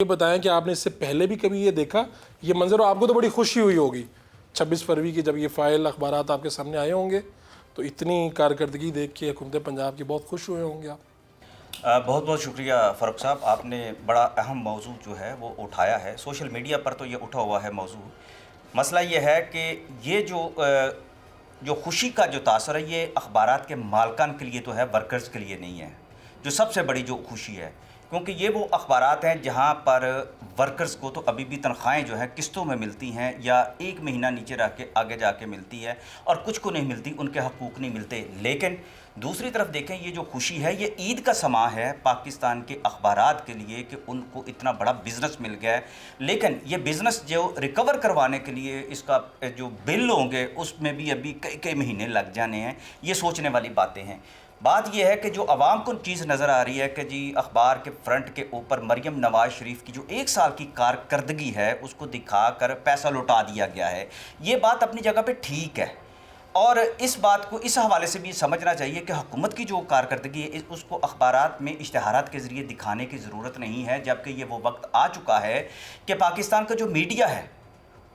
ये बताएं कि आपने इससे पहले भी कभी ये देखा ये मंजर, और आपको तो बड़ी खुशी हुई होगी 26 फरवरी की जब ये फ़ाइल अखबारात आपके सामने आए होंगे, तो इतनी कारकर्दगी देख के हुकूमत पंजाब की बहुत खुश हुए होंगे आप। बहुत बहुत शुक्रिया फ़ारूक साहब, आपने बड़ा अहम मौजू जो है वो उठाया है। सोशल मीडिया पर तो ये उठा हुआ है मौजू। मसला ये है कि ये जो खुशी का जो तासर है ये अखबारात के मालकान के लिए तो है, वर्कर्स के लिए नहीं है। जो सबसे बड़ी जो खुशी है, क्योंकि ये वो अखबारात हैं जहाँ पर वर्कर्स को तो अभी भी तनख्वाहें जो हैं किस्तों में मिलती हैं या एक महीना नीचे रख के आगे जाके मिलती है, और कुछ को नहीं मिलती, उनके हकूक़ नहीं मिलते। लेकिन दूसरी तरफ देखें, ये जो खुशी है ये ईद का समा है पाकिस्तान के अखबारात के लिए कि उनको इतना बड़ा बिज़नेस मिल गया है। लेकिन ये बिज़नेस जो रिकवर करवाने के लिए इसका जो बिल होंगे उसमें भी अभी कई कई महीने लग जाने हैं। ये सोचने वाली बातें हैं। बात यह है कि जो आवाम को चीज़ नज़र आ रही है कि जी अखबार के फ्रंट के ऊपर मरीम नवाज़ शरीफ की जो 1 साल की कारकर्दगी है उसको दिखाकर पैसा लौटा दिया गया है, ये बात अपनी जगह पे ठीक है। और इस बात को इस हवाले से भी समझना चाहिए कि हुकूमत की जो कारकर्दगी है उसको अखबारात में इश्तहारात के ज़रिए दिखाने की ज़रूरत नहीं है, जबकि ये वो वक्त आ चुका है कि पाकिस्तान का जो मीडिया है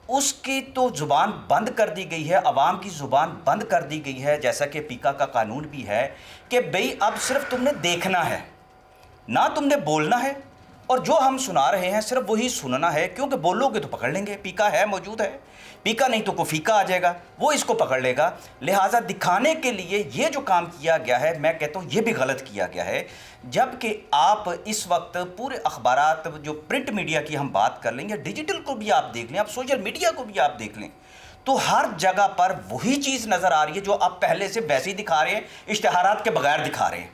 उसकी तो ज़ुबान बंद कर दी गई है, आवाम की ज़ुबान बंद कर दी गई है। जैसा कि पीका का कानून भी है कि भाई अब सिर्फ तुमने देखना है, ना तुमने बोलना है, और जो हम सुना रहे हैं सिर्फ वही सुनना है, क्योंकि बोलोगे तो पकड़ लेंगे। पीका है, मौजूद है, पीका नहीं तो कोई फीका आ जाएगा, वो इसको पकड़ लेगा। लिहाजा दिखाने के लिए ये जो काम किया गया है, मैं कहता हूँ ये भी गलत किया गया है। जबकि आप इस वक्त पूरे अखबारात, जो प्रिंट मीडिया की हम बात कर लेंगे, डिजिटल को भी आप देख लें, आप सोशल मीडिया को भी आप देख लें, तो हर जगह पर वही चीज़ नज़र आ रही है जो आप पहले से वैसे ही दिखा रहे हैं, इश्तहारात के बगैर दिखा रहे हैं।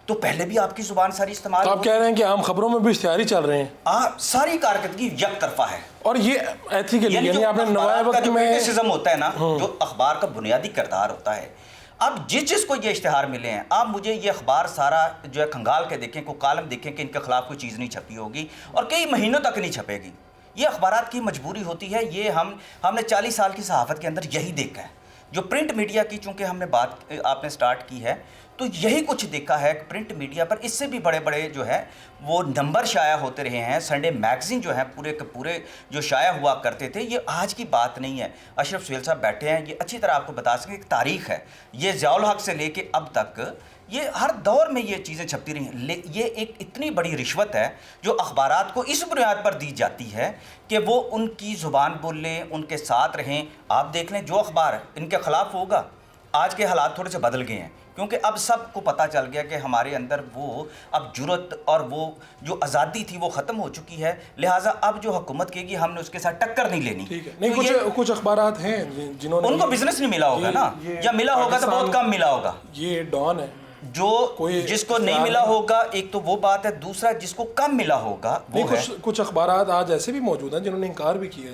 तो पहले भी आपकी ज़ुबान सारी इस्तेमाल, तो आप कह रहे हैं कि आम खबरों में भी इश्तिहारी चल रहे हैं। सारी कारकर्दगी एक तरफा है। और ये एथिकली यानी आपने नवाए वक्त में क्रिटिसिज्म होता है ना, जो अखबार का बुनियादी किरदार होता है। अब जिस को ये इश्तिहार मिले हैं, आप मुझे ये अखबार सारा जो है खंगाल के देखें, कोई कालम देखें कि इनके खिलाफ कोई चीज़ नहीं छपी होगी और कई महीनों तक नहीं छपेगी। ये अखबारात की मजबूरी होती है। ये हमने 40 साल की सहाफ़त के अंदर यही देखा है। जो प्रिंट मीडिया की चूँकि हमने बात आपने स्टार्ट की है, तो यही कुछ देखा है कि प्रिंट मीडिया पर इससे भी बड़े बड़े जो है वो नंबर शाया होते रहे हैं। संडे मैगज़ीन जो है पूरे के पूरे जो शाया हुआ करते थे, ये आज की बात नहीं है। अशरफ सुहेल साहब बैठे हैं, ये अच्छी तरह आपको बता सकें, एक तारीख़ है। ये ज़ियाउल हक़ से लेके अब तक ये हर दौर में ये चीज़ें छपती रही हैं। ये एक इतनी बड़ी रिश्वत है जो अखबारात को इस बुनियाद पर दी जाती है कि वो उनकी ज़ुबान बोलें, उनके साथ रहें। आप देख लें, जो अखबार इनके ख़िलाफ़ होगा, आज के हालात थोड़े से बदल गए हैं, क्योंकि अब सबको पता चल गया कि हमारे अंदर वो अब जुर्रत और वो जो आज़ादी थी वो ख़त्म हो चुकी है। लिहाजा अब जो हुकूमत कहेगी हमने उसके साथ टक्कर नहीं लेनी। ठीक है, नहीं तो कुछ अखबारात हैं जिन्होंने उनको बिजनेस नहीं मिला होगा ना, या मिला होगा तो बहुत कम मिला होगा। ये डॉन है जो जिसको नहीं मिला होगा, एक तो वो बात है, दूसरा जिसको कम मिला होगा वो है। कुछ अखबारात आज ऐसे भी मौजूद हैं जिन्होंने इनकार भी किया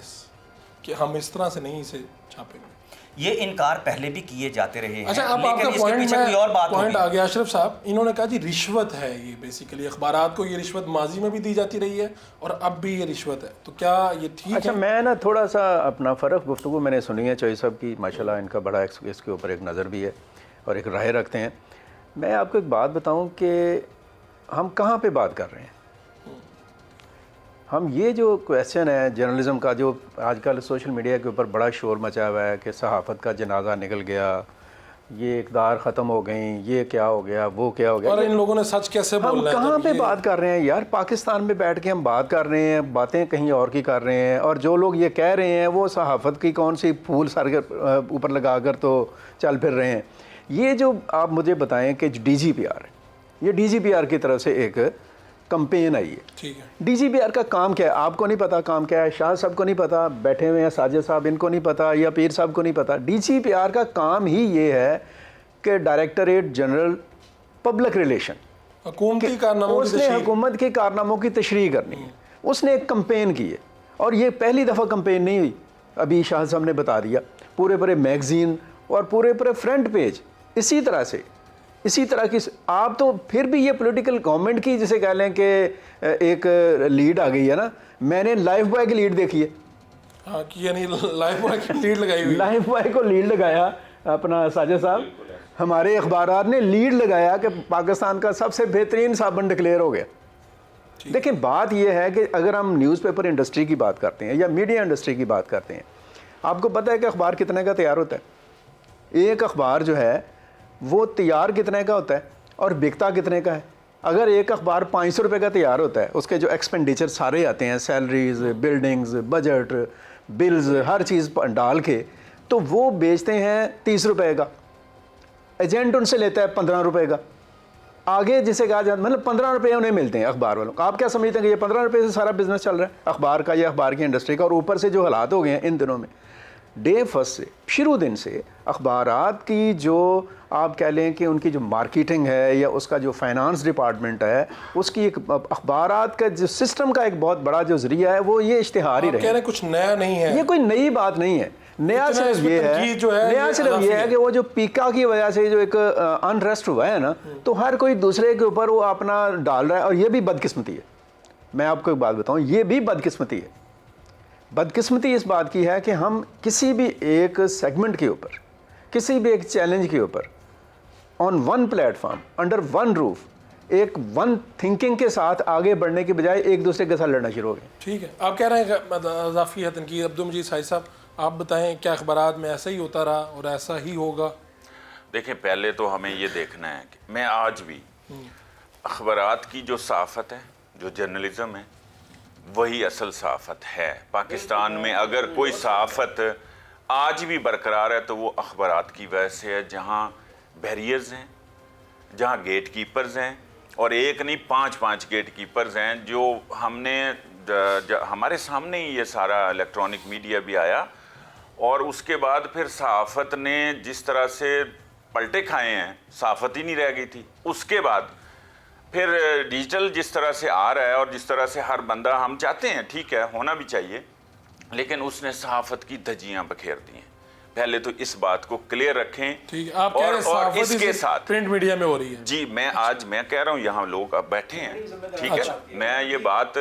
कि हम इस तरह से नहीं इसे छापेंगे। ये इनकार पहले भी किए जाते रहे हैं। अच्छा, अब आपका पॉइंट आ गया अशरफ साहब। इन्होंने कहा जी रिश्वत है ये, बेसिकली अखबारात को ये रिश्वत माजी में भी दी जाती रही है और अब भी ये रिश्वत है, तो क्या ये ठीक है? अच्छा, मैं ना थोड़ा सा अपना फ़र्क गुफ्तगू मैंने सुनी है चौधरी साहब की, माशाल्लाह इनका बड़ा इसके ऊपर एक नज़र भी है और एक राय रखते हैं। मैं आपको एक बात बताऊं कि हम कहाँ पे बात कर रहे हैं। हम ये जो क्वेश्चन है जर्नलिज़म का, जो आजकल सोशल मीडिया के ऊपर बड़ा शोर मचा हुआ है कि सहाफ़त का जनाजा निकल गया, ये इक़्तिदार ख़त्म हो गई, ये क्या हो गया, वो क्या हो गया, और इन लोगों ने सच कैसे बोलना है। हम कहाँ पे बात कर रहे हैं यार? पाकिस्तान में बैठ के हम बात कर रहे हैं, बातें कहीं और की कर रहे हैं, और जो लोग ये कह रहे हैं वो सहाफ़त की कौन सी फूल सर के ऊपर लगा कर तो चल फिर रहे हैं। ये जो आप मुझे बताएं कि DGPR है, ये DGPR की तरफ से एक कंपेन आई है। ठीक है, DGPR का काम क्या है आपको नहीं पता, काम क्या है शाह साहब को नहीं पता, बैठे हुए हैं साजिद साहब, इनको नहीं पता, या पीर साहब को नहीं पता। DGPR का काम ही ये है कि डायरेक्टरेट जनरल पब्लिक रिलेशन, हुकूमती कारनामों की उसने हुकूमत के कारनामों की तशरीह करनी है। उसने एक कंपेन की है, और ये पहली दफ़ा कंपेन नहीं हुई, अभी शाह साहब ने बता दिया। पूरे मैगज़ीन और पूरे फ्रंट पेज इसी तरह की आप तो फिर भी ये पॉलिटिकल गवर्नमेंट की जिसे कह लें कि एक लीड आ गई है ना। मैंने लाइफ बॉय की लीड देखी है। हाँ, कि यानी लाइफ बॉय की लीड लगाई हुई, लाइफ बॉय को लीड लगाया अपना साजिद साहब, हमारे अखबारात ने लीड लगाया कि पाकिस्तान का सबसे बेहतरीन साबुन डिक्लेयर हो गया। देखें, बात यह है कि अगर हम न्यूज़पेपर इंडस्ट्री की बात करते हैं या मीडिया इंडस्ट्री की बात करते हैं, आपको पता है कि अखबार कितने का तैयार होता है? एक अखबार जो है वो तैयार कितने का होता है और बिकता कितने का है? अगर एक अखबार 500 रुपये का तैयार होता है, उसके जो एक्सपेंडिचर सारे आते हैं, सैलरीज, बिल्डिंग्स, बजट, बिल्स, हर चीज़ डाल के, तो वो बेचते हैं 30 रुपये का। एजेंट उनसे लेता है 15 रुपये का। आगे जिसे कहा जाता, मतलब 15 रुपये उन्हें मिलते हैं अखबार वालों को। आप क्या समझते हैं कि ये 15 रुपये से सारा बिजनेस चल रहा है अखबार का या अखबार की इंडस्ट्री का? और ऊपर से जो हालात हो गए हैं इन दिनों में, डे फर्स्ट से, शुरू दिन से अखबारात की जो आप कह लें कि उनकी जो मार्केटिंग है या उसका जो फाइनेंस डिपार्टमेंट है, उसकी एक अखबारात का जो सिस्टम का एक बहुत बड़ा जो जरिया है वो ये इश्तिहार ही आप कह रहे। रहे हैं कुछ नया नहीं है, ये कोई नई बात नहीं है। नया इतना सिर्फ इसमें ये है, तनकीद जो है, नया ये सिर्फ अजाफी ये है है। कि वो जो पीका की वजह से जो एक अनरेस्ट हुआ है ना, तो हर कोई दूसरे के ऊपर वो अपना डाल रहा है। और ये भी बदकिस्मती है। मैं आपको एक बात बताऊं, ये भी बदकिस्मती है। बदकिस्मती इस बात की है कि हम किसी भी एक सेगमेंट के ऊपर, किसी भी एक चैलेंज के ऊपर, on one platform, under one roof, एक वन थिंकिंग के साथ आगे बढ़ने के बजाय एक दूसरे के साथ लड़ना शुरू हो गए। ठीक है, आप कह रहे हैं अजाफी है तनकीद। अब्दुल मजीद साहिब साहब, आप बताएं, क्या अखबारात में ऐसा ही होता रहा और ऐसा ही होगा? देखें, पहले तो हमें ये देखना है कि मैं आज भी अखबारात की जो सहाफ़त है, जो जर्नलिज़म है, वही असल सहाफ़त है। पाकिस्तान में अगर कोई सहाफ़त आज भी बरकरार है तो वो अखबारात की वजह से है, जहाँ बैरियर्स हैं, जहाँ गेट कीपर्स हैं, और एक नहीं 5-5 गेट कीपर्स हैं। जो हमने हमारे सामने ही ये सारा इलेक्ट्रॉनिक मीडिया भी आया, और उसके बाद फिर सहाफ़त ने जिस तरह से पलटे खाए हैं, सहाफ़त ही नहीं रह गई थी। उसके बाद फिर डिजिटल जिस तरह से आ रहा है और जिस तरह से हर बंदा, हम चाहते हैं, ठीक है, होना भी चाहिए, लेकिन उसने सहाफ़त की धज्जियाँ बखेर दी हैं। पहले तो इस बात को क्लियर रखें। ठीक है, आप कह रहे हैं और सहाफ़त इसके इस साथ प्रिंट मीडिया में हो रही है। जी, मैं कह रहा हूँ, यहाँ लोग अब बैठे हैं, ठीक है, मैं ये बात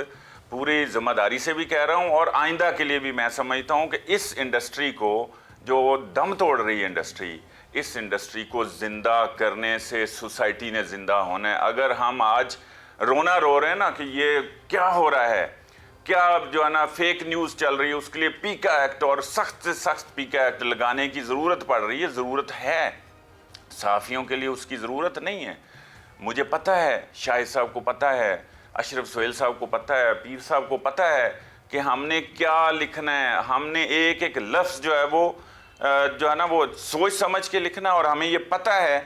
पूरी जिम्मेदारी से भी कह रहा हूँ, और आइंदा के लिए भी मैं समझता हूँ कि इस इंडस्ट्री को, जो दम तोड़ रही है इंडस्ट्री, इस इंडस्ट्री को जिंदा करने से सोसाइटी ने जिंदा होना है। अगर हम आज रोना रो रहे हैं ना कि ये क्या हो रहा है, क्या जो है ना फेक न्यूज़ चल रही है, उसके लिए पीका एक्ट और सख्त से सख्त पीका एक्ट लगाने की ज़रूरत पड़ रही है। ज़रूरत है, सहाफ़ियों के लिए उसकी ज़रूरत नहीं है। मुझे पता है, शाहिद साहब को पता है, अशरफ सोहेल साहब को पता है, पीर साहब को पता है कि हमने क्या लिखना है। हमने एक एक लफ्ज़ जो है वो जो है ना वो सोच समझ के लिखना, और हमें ये पता है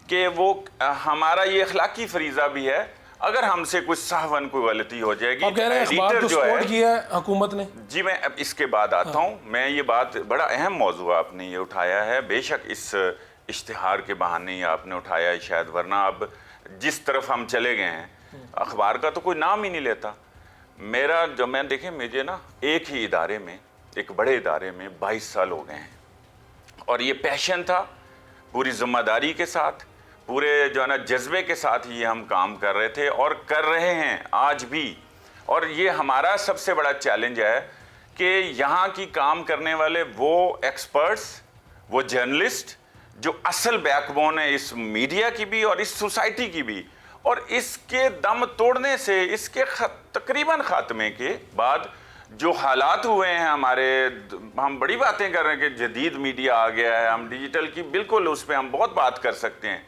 कि वो हमारा ये अखलाकी फरीज़ा भी है। अगर हमसे कुछ सहवन कोई गलती हो जाएगी, आप कह रहे हैं अखबार को सपोर्ट किया है हुकूमत ने? जी, मैं अब इसके बाद आता हूँ। मैं ये बात, बड़ा अहम मौजू आपने ये उठाया है। बेशक इस इश्तिहार के बहाने ही आपने उठाया है शायद, वरना अब जिस तरफ हम चले गए हैं, अखबार का तो कोई नाम ही नहीं लेता। मेरा जो, मैं देखें, मुझे ना एक ही इदारे में, एक बड़े इदारे में 22 साल हो गए हैं, और ये पैशन था, पूरी जिम्मेदारी के साथ, पूरे जो है ना जज्बे के साथ ही हम काम कर रहे थे और कर रहे हैं आज भी। और ये हमारा सबसे बड़ा चैलेंज है कि यहाँ की काम करने वाले वो एक्सपर्ट्स, वो जर्नलिस्ट जो असल बैकबोन है इस मीडिया की भी और इस सोसाइटी की भी, और इसके दम तोड़ने से, इसके तकरीबन ख़ात्मे के बाद जो हालात हुए हैं हमारे, हम बड़ी बातें कर रहे हैं कि जदीद मीडिया आ गया है, हम डिजिटल की बिल्कुल उस पर हम बहुत बात कर सकते हैं,